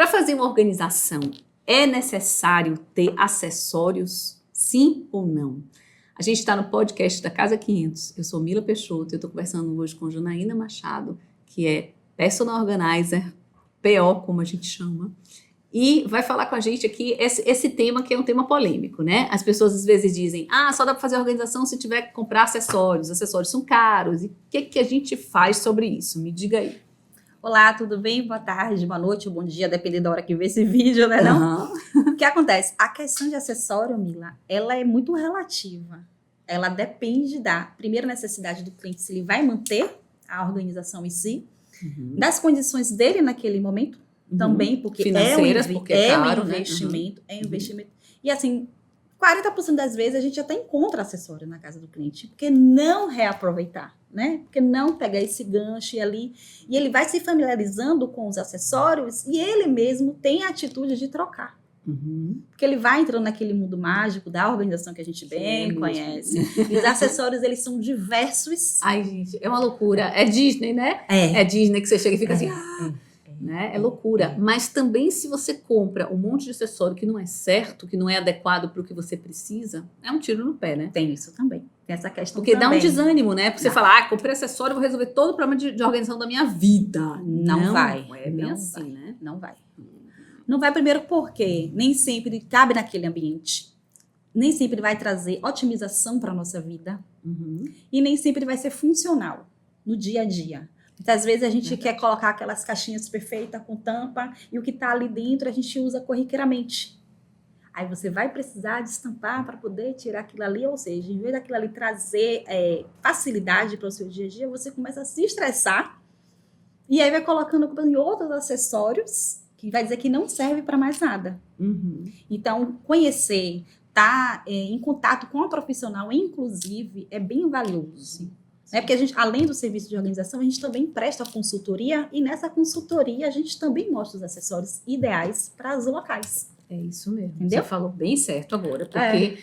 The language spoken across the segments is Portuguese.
Para fazer uma organização, é necessário ter acessórios, sim ou não? A gente está no podcast da Casa 500. Eu sou Mila Peixoto e eu estou conversando hoje com Janaína Machado, que é Personal Organizer, PO, como a gente chama, e vai falar com a gente aqui esse tema que é um tema polêmico, né? As pessoas às vezes dizem, só dá para fazer organização se tiver que comprar acessórios, os acessórios são caros. E o que a gente faz sobre isso? Me diga aí. Olá, tudo bem? Boa tarde, boa noite, bom dia, dependendo da hora que vê esse vídeo, né? Não? O que acontece? A questão de acessório, Mila, ela é muito relativa. Ela depende da primeira necessidade do cliente, se ele vai manter a organização em si, das condições dele naquele momento, também, porque financeiras, porque é caro, um investimento, né? É um investimento. E assim, 40% das vezes a gente até encontra acessório na casa do cliente, porque não reaproveitar, né? Porque não pegar esse gancho ali, e ele vai se familiarizando com os acessórios e ele mesmo tem a atitude de trocar. Porque ele vai entrando naquele mundo mágico da organização que a gente bem conhece. E os acessórios, eles são diversos. Ai, gente, é uma loucura. É Disney, né? É Disney que você chega e fica assim... né? É loucura. Mas também se você compra um monte de acessório que não é certo, que não é adequado para o que você precisa, é um tiro no pé, né? Tem isso também. Tem essa questão porque também. Dá um desânimo, né? Porque você fala, comprei acessório, vou resolver todo o problema de organização da minha vida. Não vai. É bem assim, né? Não vai. Não vai primeiro porque nem sempre cabe naquele ambiente. Nem sempre vai trazer otimização para a nossa vida. E nem sempre vai ser funcional no dia a dia. Muitas vezes a gente quer colocar aquelas caixinhas perfeitas com tampa e o que está ali dentro a gente usa corriqueiramente. Aí você vai precisar destampar para poder tirar aquilo ali, ou seja, em vez daquilo ali trazer facilidade para o seu dia a dia, você começa a se estressar e aí vai colocando em outros acessórios que vai dizer que não serve para mais nada. Então, conhecer, estar em contato com a profissional, inclusive, é bem valioso. Porque a gente, além do serviço de organização, a gente também presta consultoria e nessa consultoria a gente também mostra os acessórios ideais para os locais. É isso mesmo. Entendeu? Você falou bem certo agora, porque...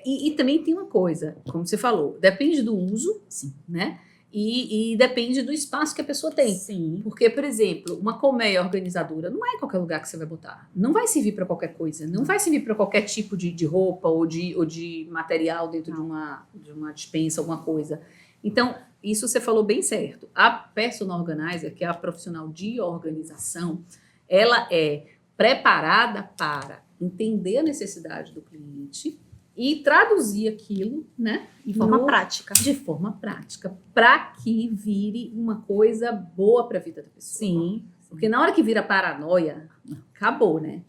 E também tem uma coisa, como você falou, depende do uso, né? E depende do espaço que a pessoa tem. Sim. Porque, por exemplo, uma colmeia organizadora não é em qualquer lugar que você vai botar. Não vai servir para qualquer coisa. Não vai servir para qualquer tipo de roupa ou de material dentro de uma despensa, alguma coisa. Então, isso você falou bem certo. A Personal Organizer, que é a profissional de organização, ela é preparada para entender a necessidade do cliente e traduzir aquilo, né, de forma prática. De forma prática, para que vire uma coisa boa para a vida da pessoa. Sim. Porque na hora que vira paranoia, acabou, né?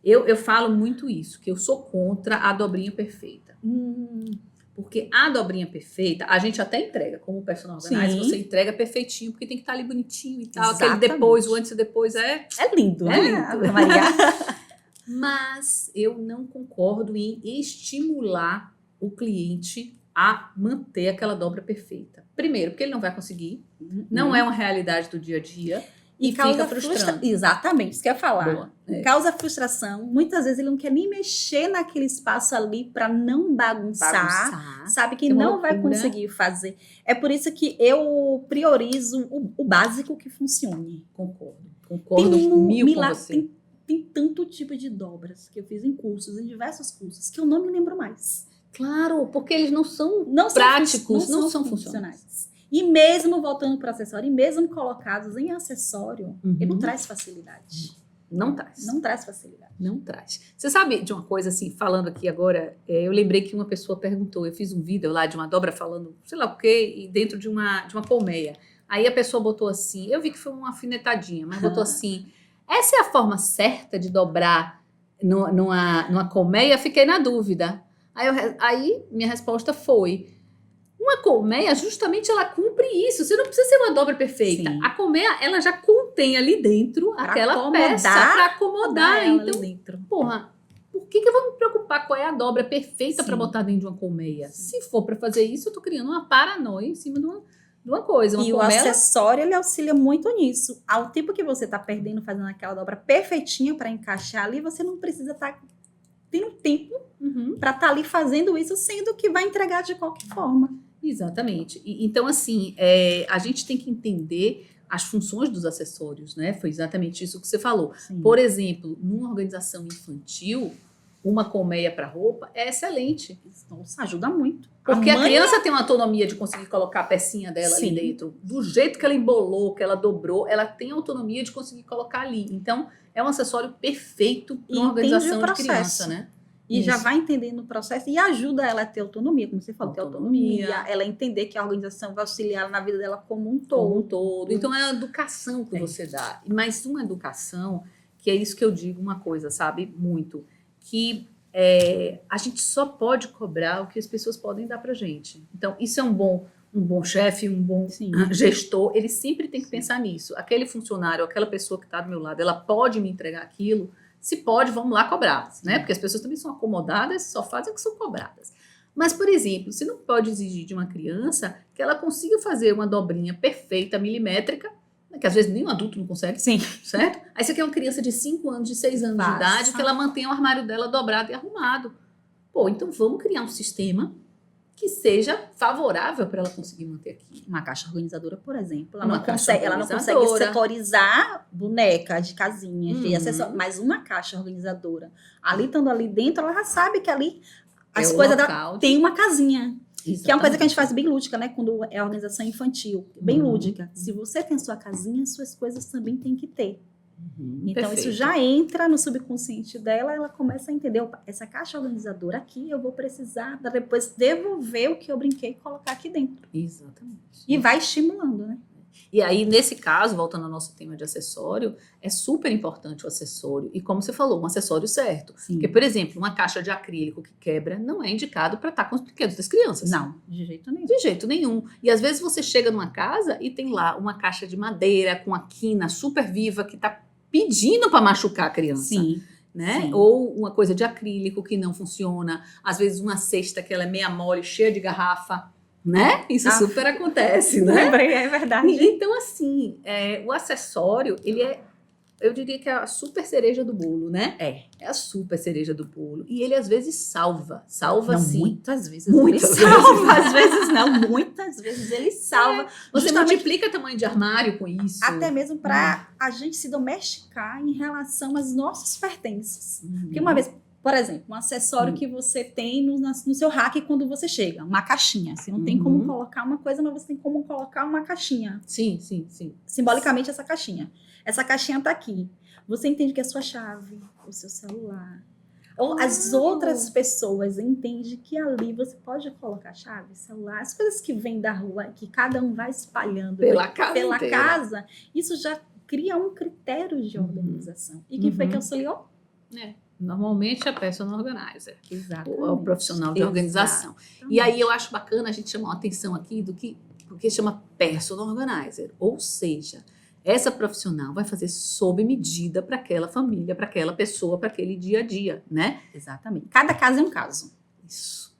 Eu falo muito isso, que eu sou contra a dobrinha perfeita. Porque a dobrinha perfeita, a gente até entrega, como personal organizer, você entrega perfeitinho, porque tem que estar ali bonitinho e tal. Exatamente. Aquele depois, o antes e o depois é lindo, é né? lindo. Maria. Mas eu não concordo em estimular o cliente a manter aquela dobra perfeita. Primeiro, porque ele não vai conseguir, não é uma realidade do dia a dia. E causa fica frustrando. Exatamente, isso que eu ia falar. Boa, Causa frustração. Muitas vezes ele não quer nem mexer naquele espaço ali para não bagunçar. Sabe que não vai conseguir fazer. É por isso que eu priorizo o básico que funcione. Concordo mil com você. Tem tanto tipo de dobras que eu fiz em cursos, em diversos cursos, que eu não me lembro mais. Claro, porque eles não são práticos, não são funcionais. E mesmo voltando para o acessório, e mesmo colocados em acessório, ele não traz facilidade. Não traz. Não traz facilidade. Não traz. Você sabe de uma coisa assim, falando aqui agora, eu lembrei que uma pessoa perguntou, eu fiz um vídeo lá de uma dobra falando, sei lá o quê, e dentro de uma colmeia. Aí a pessoa botou assim, eu vi que foi uma alfinetadinha, mas botou assim, essa é a forma certa de dobrar numa colmeia? Fiquei na dúvida. Aí minha resposta foi... Uma colmeia, justamente, ela cumpre isso. Você não precisa ser uma dobra perfeita. Sim. A colmeia, ela já contém ali dentro aquela peça para acomodar. Então, ali dentro. Porra, por que eu vou me preocupar qual é a dobra perfeita para botar dentro de uma colmeia? Sim. Se for para fazer isso, eu tô criando uma paranoia em cima de uma coisa. E o acessório, ele auxilia muito nisso. Ao tempo que você tá perdendo fazendo aquela dobra perfeitinha para encaixar ali, você não precisa estar tendo tempo para estar ali fazendo isso, sendo que vai entregar de qualquer forma. Exatamente. Então, assim, a gente tem que entender as funções dos acessórios, né? Foi exatamente isso que você falou. Sim. Por exemplo, numa organização infantil, uma colmeia para roupa é excelente. Nossa, ajuda muito. Porque a mãe criança tem uma autonomia de conseguir colocar a pecinha dela ali Sim. dentro. Do jeito que ela embolou, que ela dobrou, ela tem autonomia de conseguir colocar ali. Então, é um acessório perfeito para uma entende organização o de processo. criança, né? E já Isso. vai entendendo o processo e ajuda ela a ter autonomia, como você falou, ter Autonomia. autonomia, ela entender que a organização vai auxiliar ela na vida dela como um Como um todo. todo. Então, é a educação que É. você dá. Mas uma educação, que é isso que eu digo uma coisa, sabe? Muito. Que a gente só pode cobrar o que as pessoas podem dar pra gente. Então, isso é um bom chefe, um bom Sim. gestor, ele sempre tem que pensar nisso. Aquele funcionário, aquela pessoa que está do meu lado, ela pode me entregar aquilo? Se pode, vamos lá cobrar, né? Porque as pessoas também são acomodadas, só fazem o que são cobradas. Mas, por exemplo, você não pode exigir de uma criança que ela consiga fazer uma dobrinha perfeita, milimétrica, né, que às vezes nem um adulto não consegue, Sim. certo? Aí você quer uma criança de 5 anos, de 6 anos de Faça. idade, que ela mantenha o armário dela dobrado e arrumado. Pô, então vamos criar um sistema que seja favorável para ela conseguir manter aquilo. Uma caixa organizadora, por exemplo, ela Uma não caixa consegue organizadora. setorizar boneca de casinha, de Uhum. acessório, mas uma caixa organizadora, ali estando ali dentro, ela já sabe que ali as É o coisas dela local de- tem uma casinha. Que é uma coisa que a gente Exatamente. faz bem lúdica, né? Quando é organização infantil, bem Uhum. lúdica. Se você tem sua casinha, suas coisas também tem que ter. Então, Perfeito. isso já entra no subconsciente dela, ela começa a entender, opa, essa caixa organizadora aqui, eu vou precisar pra depois devolver o que eu brinquei e colocar aqui dentro. Exatamente. E vai estimulando, né? E aí, nesse caso, voltando ao nosso tema de acessório, é super importante o acessório. E como você falou, um acessório certo. Sim. Porque, por exemplo, uma caixa de acrílico que quebra não é indicado para estar com os brinquedos das crianças. Não, de jeito nenhum. De jeito nenhum. E às vezes você chega numa casa e tem lá uma caixa de madeira com a quina super viva que está pedindo para machucar a criança. Sim. Né? Sim. Ou uma coisa de acrílico que não funciona. Às vezes uma cesta que ela é meia mole, cheia de garrafa. Né? Isso Ah. super acontece, né? Lembrei, é verdade. Então, assim, o acessório, ele eu diria que é a super cereja do bolo, né? É a super cereja do bolo. E ele, às vezes, salva. Salva, Não, sim. muitas vezes Muitas ele vezes. salva, às vezes não, muitas vezes ele salva. Você Justamente multiplica tamanho de armário com isso. até mesmo para a gente se domesticar em relação às nossas pertences. Uhum. Porque uma vez, por exemplo, um acessório que você tem no seu rack quando você chega, uma caixinha. Você não tem como Uhum. colocar uma coisa, mas você tem como colocar uma caixinha. Sim, sim, sim. Simbolicamente, essa caixinha. Essa caixinha tá aqui. Você entende que é a sua chave, o seu celular. Ou as outras pessoas entendem que ali você pode colocar chave, celular, as coisas que vêm da rua, que cada um vai espalhando Pela casa pela inteira. casa, isso já cria um critério de organização. E quem foi que auxiliou? Normalmente a personal organizer. Exatamente. O profissional de organização. E aí eu acho bacana a gente chamar a atenção aqui porque chama personal organizer. Ou seja, essa profissional vai fazer sob medida para aquela família, para aquela pessoa, para aquele dia a dia, né? Exatamente. Cada caso é um caso. Isso.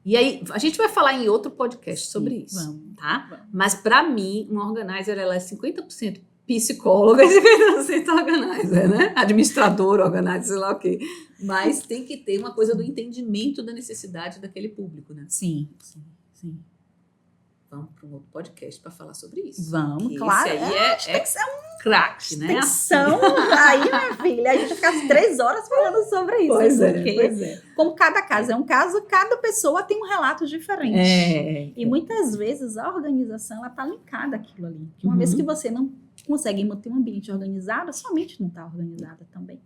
E aí, a gente vai falar em outro podcast sobre isso, Vamos. tá? Vamos. Mas para mim, uma organizer, ela é 50% psicóloga e 50% organizer, né? Administradora, organizer, sei lá o quê. Mas tem que ter uma coisa do entendimento da necessidade daquele público, né? Sim, sim, sim. Vamos para um outro podcast para falar sobre isso. Vamos, Porque claro. Esse aí Tem que ser uma craque, né? extensão. Aí, minha filha, a gente vai ficar 3 horas falando sobre isso. Porque pois é. como cada caso é um caso, cada pessoa tem um relato diferente. E É. muitas vezes a organização ela está linkada àquilo ali. Que uma Uhum. vez que você não consegue manter um ambiente organizado, a sua mente não está organizada também.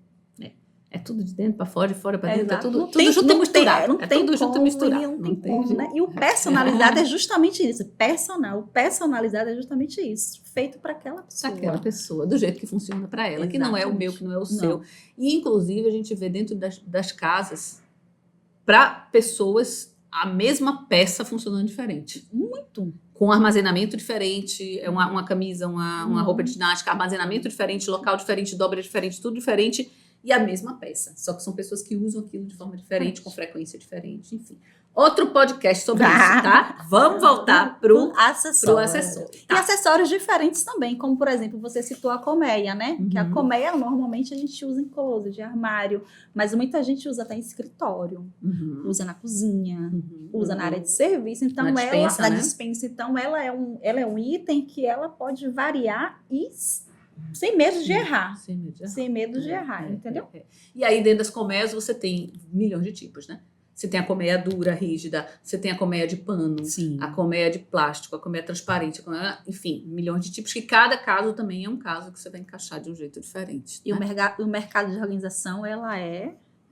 É tudo de dentro para fora, de fora para É, dentro, é exato. tudo, Não tudo tem- junto não e misturado. tem- não É tem tudo junto e como, misturado. Não tem tem como, jeito. né? E o personalizado é justamente isso. O personalizado é justamente isso. Feito para aquela Para pessoa. aquela pessoa, do jeito que funciona para ela, que não é o meu, que não é o Não. seu. E, inclusive, a gente vê dentro das casas, para pessoas, a mesma peça funcionando diferente. Muito. Com armazenamento diferente, é uma camisa, uma roupa de ginástica, armazenamento diferente, local diferente, dobra diferente, tudo diferente. e a mesma peça. Só que são pessoas que usam aquilo de forma diferente, com frequência diferente, enfim. Outro podcast sobre isso, tá? Vamos voltar pro acessório. Tá. E acessórios diferentes também, como, por exemplo, você citou a colmeia, né? Que a colmeia, normalmente, a gente usa em closet, de armário, mas muita gente usa até em escritório, usa na cozinha, usa na área de serviço. Então, na dispensa, então, ela é um item que ela pode variar e sem medo de errar. Sem medo de errar, entendeu? E aí, dentro das colmeias, você tem milhões de tipos, né? Você tem a colmeia dura, rígida, você tem a colmeia de pano, a colmeia de plástico, a colmeia transparente, enfim, milhões de tipos, que cada caso também é um caso que você vai encaixar de um jeito diferente. E né? o mercado de organização, ela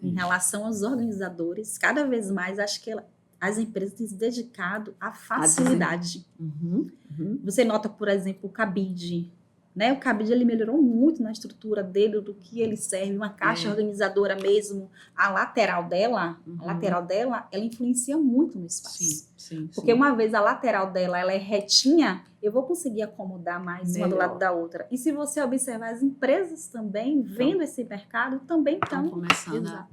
em relação aos organizadores, cada vez mais, acho que as empresas têm se dedicado à facilidade. Você nota, por exemplo, o cabide. Né? O cabide ele melhorou muito na estrutura dele, do que ele serve, uma caixa organizadora mesmo, a lateral dela, ela influencia muito no espaço. Porque uma vez a lateral dela ela é retinha, eu vou conseguir acomodar mais uma do lado da outra. E se você observar, as empresas também, vendo esse mercado, também estão começando a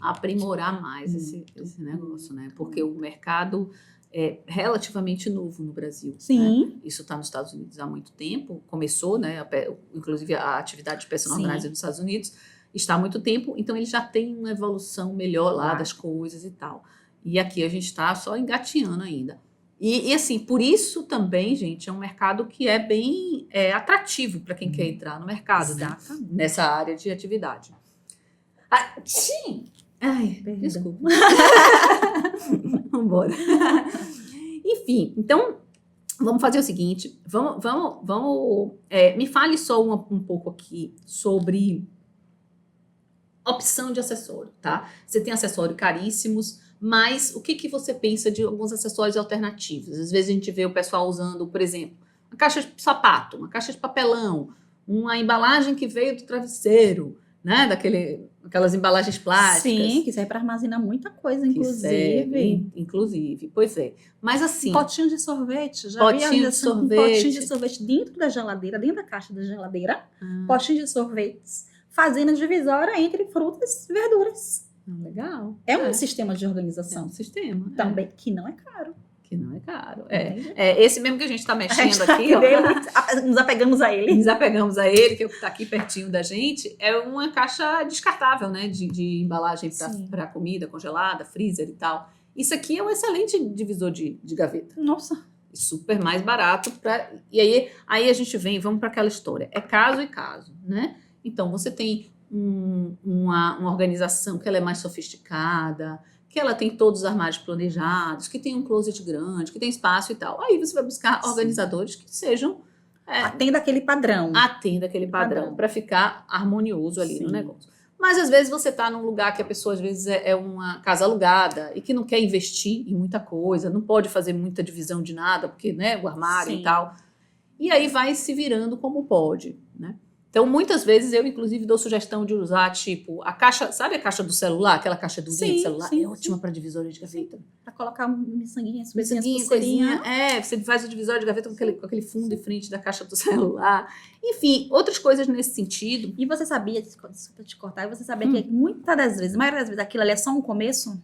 aprimorar mais esse negócio, né? Porque o mercado é relativamente novo no Brasil. Sim. Né? Isso está nos Estados Unidos há muito tempo, começou, né? Inclusive a atividade de personal organizer nos Estados Unidos está há muito tempo, então ele já tem uma evolução melhor lá das coisas e tal. E aqui a gente está só engatinhando ainda. E assim, por isso também, gente, é um mercado que é bem atrativo para quem quer entrar no mercado, né? Nessa área de atividade. Sim! Ai, desculpa. Vamos embora. Enfim, então, vamos fazer o seguinte. Me fale só um pouco aqui sobre opção de acessório, tá? Você tem acessórios caríssimos, mas o que você pensa de alguns acessórios alternativos? Às vezes a gente vê o pessoal usando, por exemplo, uma caixa de sapato, uma caixa de papelão, uma embalagem que veio do travesseiro, né? Aquelas embalagens plásticas. Sim, que serve para armazenar muita coisa, inclusive. Inclusive, pois é. Mas assim... Potinho de sorvete. Já potinho de sorvete. Potinho de sorvete dentro da geladeira, dentro da caixa da geladeira. Potinho de sorvetes. Fazendo a divisória entre frutas e verduras. Legal. É um sistema de organização. É um sistema. Também, que não é caro. Que não é caro. Esse mesmo que a gente está mexendo aqui, ó. Nos apegamos a ele. Nos apegamos a ele, que está aqui pertinho da gente. É uma caixa descartável, né? De embalagem para comida congelada, freezer e tal. Isso aqui é um excelente divisor de gaveta. Nossa. Super mais barato. E aí a gente vamos para aquela história. É caso e caso, né? Então, você tem uma organização que ela é mais sofisticada, que ela tem todos os armários planejados, que tem um closet grande, que tem espaço e tal. Aí você vai buscar organizadores que sejam... atenda aquele padrão. Atenda aquele padrão, para ficar harmonioso ali no negócio. Mas, às vezes, você está num lugar que a pessoa, às vezes, é uma casa alugada e que não quer investir em muita coisa, não pode fazer muita divisão de nada, porque, né, o armário e tal. E aí vai se virando como pode, né? Então, muitas vezes, eu, inclusive, dou sugestão de usar, tipo, a caixa... Sabe a caixa do celular? Aquela caixa durinha de celular? É ótima para divisória de gaveta. Para colocar miçanguinhas, coisinha. Você faz o divisório de gaveta com aquele fundo em frente da caixa do celular. Enfim, outras coisas nesse sentido. E você sabia, desculpa te cortar, você sabia que muitas das vezes, a maioria das vezes, aquilo ali é só um começo?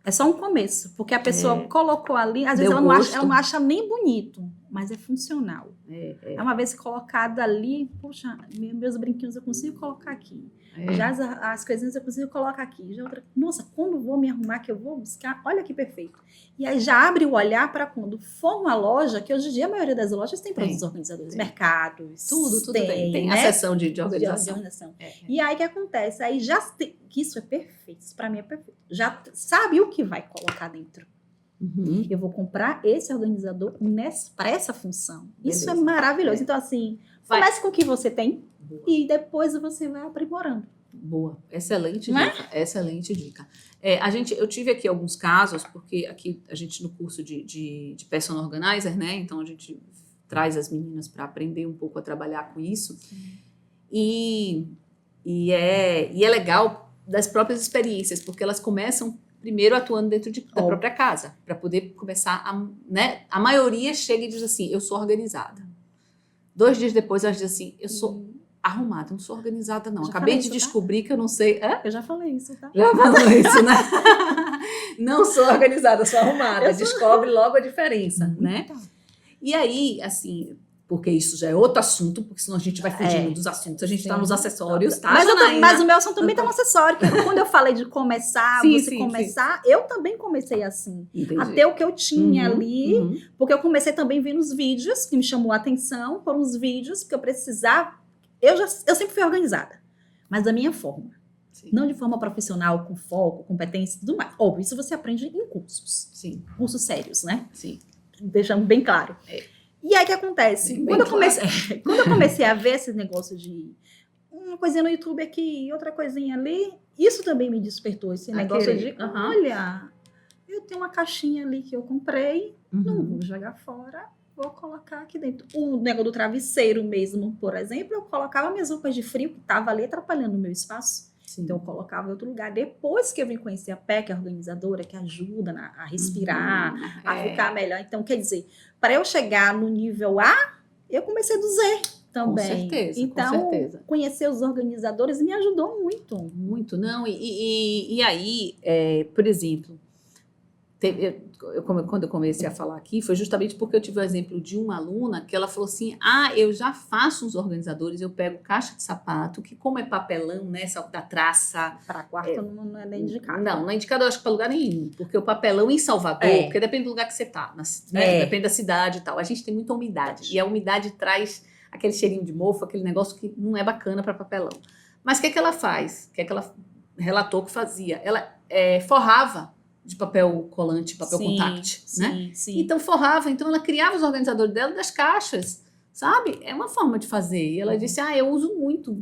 É só um começo, porque a pessoa colocou ali, às vezes ela não acha nem bonito, mas é funcional. É uma vez colocada ali, poxa, meus brinquinhos eu consigo colocar aqui. Já as coisinhas eu consigo colocar aqui. Já nossa, quando vou me arrumar, que eu vou buscar, olha que perfeito. E aí já abre o olhar para quando for uma loja, que hoje em dia a maioria das lojas tem produtos organizadores, mercados. Tudo tem, né? A seção de organização. E aí o que acontece? Aí já que isso é perfeito, isso para mim é perfeito. Já sabe o que vai colocar dentro. Eu vou comprar esse organizador para essa função. Beleza. Isso é maravilhoso. Então, assim, comece com o que você tem e depois você vai aprimorando. Boa, excelente dica. Excelente dica. Eu tive aqui alguns casos, porque aqui a gente no curso de personal organizer, né? Então a gente traz as meninas para aprender um pouco a trabalhar com isso. E é legal das próprias experiências, porque elas começam primeiro atuando dentro da própria casa, para poder começar a maioria chega e diz assim, eu sou organizada. 2 dias depois elas dizem assim, eu sou arrumada, não sou organizada, não. Já Acabei falei de isso, tá? descobrir que eu não sei. Hã? Eu já falei isso, tá? Já falou isso, né? Não sou organizada, sou arrumada. Eu sou- Descobre logo a diferença, né? Tá. E aí, assim, porque isso já é outro assunto, porque senão a gente vai fugindo dos assuntos. A gente tá Sim. nos acessórios, tá, Mas, Janaína? mas o meu assunto também tá um acessório. Que quando eu falei de começar, Sim, você sim, começar, eu também comecei assim. Entendi. Até o que eu tinha Uhum, ali, uhum. porque eu comecei também vendo os vídeos, que me chamou a atenção, foram os vídeos que eu precisava. Eu sempre fui organizada, mas da minha forma. Sim. Não de forma profissional, com foco, competência e tudo mais. Óbvio, isso você aprende em cursos. Sim, Cursos sérios, né? sim. Deixando bem claro. E aí, o que acontece? Bem Quando claro. eu comecei a ver esse negócio de uma coisinha no YouTube aqui, outra coisinha ali, isso também me despertou esse A negócio querer. de, Aham. olha, eu tenho uma caixinha ali que eu comprei, não Uhum. vou jogar fora, vou colocar aqui dentro. O negócio do travesseiro mesmo, por exemplo, eu colocava minhas roupas de frio, que estava ali atrapalhando o meu espaço. Sim. Então, eu colocava em outro lugar. Depois que eu vim conhecer a PEC, a organizadora, que ajuda a respirar, a ficar melhor. Então, quer dizer, para eu chegar no nível A, eu comecei do Z também. Com certeza, então, com certeza. conhecer os organizadores me ajudou muito. Muito, não. E aí, por exemplo, quando eu comecei a falar aqui, foi justamente porque eu tive o exemplo de uma aluna que ela falou assim: eu já faço uns organizadores, eu pego caixa de sapato, que como é papelão, né, da traça. Para quarto não é nem indicado. Não é indicado, eu acho que para lugar nenhum, porque o papelão em Salvador, porque depende do lugar que você tá, né, depende da cidade e tal, a gente tem muita umidade, e a umidade traz aquele cheirinho de mofo, aquele negócio que não é bacana para papelão. Mas o que é que ela faz? O que é que ela relatou que fazia? Ela forrava de papel colante, papel contact, né? Sim. Então forrava, então ela criava os organizadores dela das caixas, sabe? É uma forma de fazer. E ela disse, eu uso muito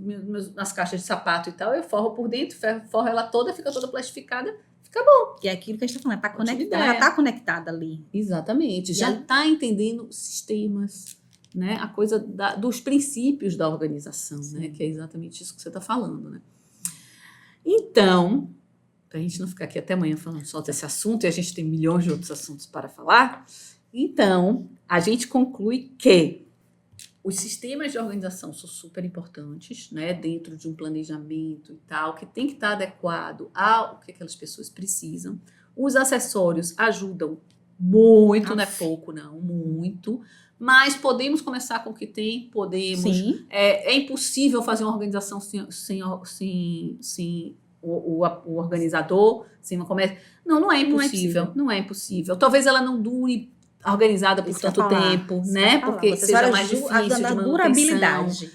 nas caixas de sapato e tal, eu forro por dentro, forro ela toda, fica toda plastificada, fica bom. E é aquilo que a gente está falando, tá Ótima conectada, ideia. ela tá conectada ali. Exatamente, já ela- está entendendo sistemas, né? A coisa dos princípios da organização, né? Que é exatamente isso que você está falando, né? Então, para a gente não ficar aqui até amanhã falando só desse assunto, e a gente tem milhões de outros assuntos para falar, então, a gente conclui que os sistemas de organização são super importantes, né, dentro de um planejamento e tal, que tem que estar adequado ao que aquelas pessoas precisam. Os acessórios ajudam muito, não é pouco, não, muito. Mas podemos começar com o que tem, podemos. Sim. É impossível fazer uma organização sem o organizador, sem uma comércio. Não é impossível. Não é impossível. Talvez ela não dure organizada por tanto tempo, né? Porque seja mais difícil de manutenção. Durabilidade.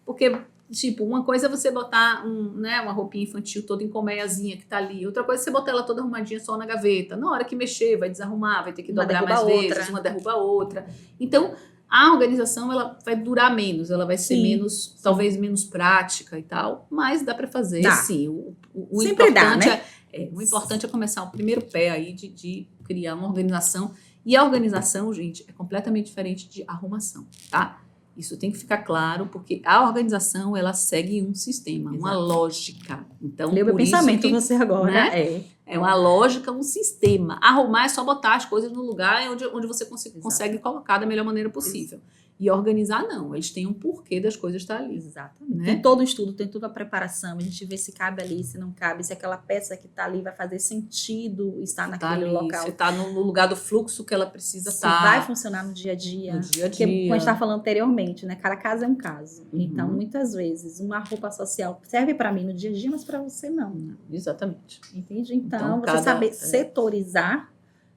Porque, tipo, uma coisa é você botar uma roupinha infantil toda em colmeiazinha que tá ali. Outra coisa é você botar ela toda arrumadinha só na gaveta. Na hora que mexer, vai desarrumar, vai ter que dobrar mais vezes, uma derruba a outra. Então, a organização ela vai durar menos, ela vai ser menos, talvez menos prática e tal, mas dá para fazer, sim. O sempre importante dá, né? O importante é começar o primeiro pé aí de criar uma organização. E a organização, gente, é completamente diferente de arrumação, tá? Isso tem que ficar claro, porque a organização, ela segue um sistema, uma lógica. Então, leu meu pensamento você agora. Né? É uma lógica, um sistema. Arrumar é só botar as coisas no lugar onde você consegue colocar da melhor maneira possível. E organizar, não. Eles têm um porquê das coisas estar ali. Exatamente. Né? Tem todo o estudo, tem toda a preparação. A gente vê se cabe ali, se não cabe, se aquela peça que está ali vai fazer sentido estar naquele local. Se está no lugar do fluxo que ela precisa estar. Se vai funcionar no dia a dia. No dia a dia. Porque, como a gente estava falando anteriormente, né? Cada caso é um caso. Então, muitas vezes, uma roupa social serve para mim no dia a dia, mas para você não. Exatamente. Entende? Então você saber setorizar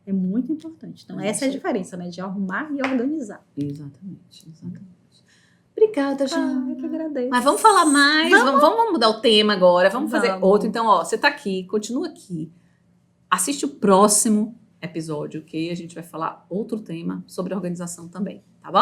é muito importante. Então, essa é a diferença, né? De arrumar e organizar. Exatamente. Obrigada, Jana. Eu que agradeço. Mas vamos falar mais. Vamos mudar o tema agora. Vamos fazer outro. Então, você tá aqui, continua aqui. Assiste o próximo episódio, ok? A gente vai falar outro tema sobre organização também, tá bom?